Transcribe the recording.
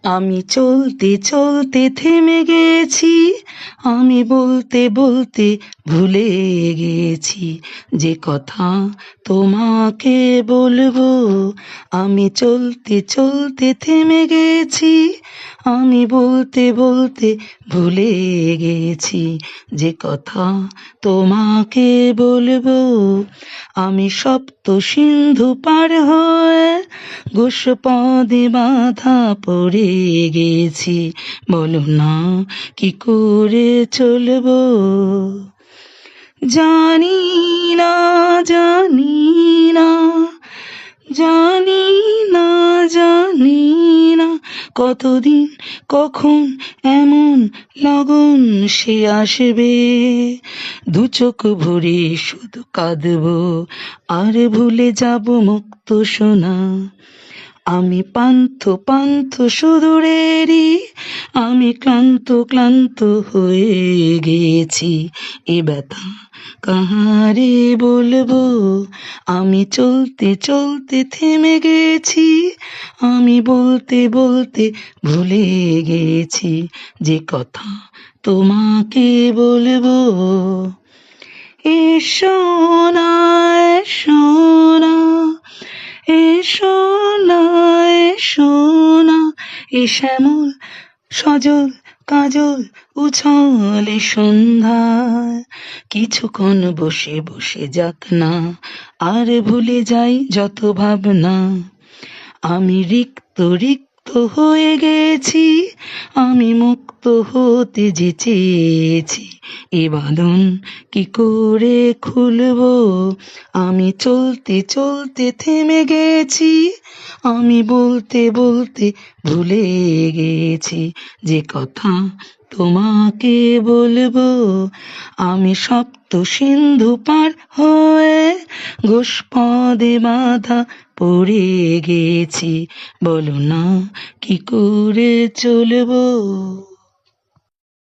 আমি চলতে চলতে থেমে গেছি, আমি বলতে বলতে ভুলে গেছি যে কথা তোমাকে বলবো। আমি চলতে চলতে থেমে গেছি, আমি বলতে বলতে ভুলে গেছি যে কথা তোমাকে বলবো। আমি সপ্ত সিন্ধু পার হয়ে গোষ্পদে বাঁধা পড়ে গেছি, বলো না কি করে চলবো। জানি না, জানি না, জানি না, জানি না কতদিন কখন এমন লগন সে আসবে। দু চোখ ভরে শুধু কাঁদবো আর ভুলে যাব মুক্ত সোনা। আমি পান্থ পান্থ সুদূরেরই, আমি ক্লান্ত ক্লান্ত হয়ে গেছি। এ ব্যথা কাহারে বলবো। আমি চলতে চলতে থেমে গেছি, আমি বলতে বলতে ভুলে গেছি যে কথা তোমাকে বলবো। এসো না, এসো না, এসো না, এসো না, এ শ্যামল সজল কাজল উছলে সন্ধ্যায় কিছুক্ষণ বসে বসে যাক না, আর ভুলে যাই যত ভাবনা। আমি রিক্ত রিক্ত হয়ে গেছি, আমি মুক্ত হতে যে চেয়েছি। এ বাঁধন কি করে খুলবো। আমি চলতে চলতে থেমে গেছি, আমি বলতে বলতে ভুলে গেছি যে কথা তোমাকে বলবো। আমি সপ্ত সিন্ধু পার হয়ে গোষ্পদে বাঁধা পড়ে গেছি, বলো না কি করে চলবো।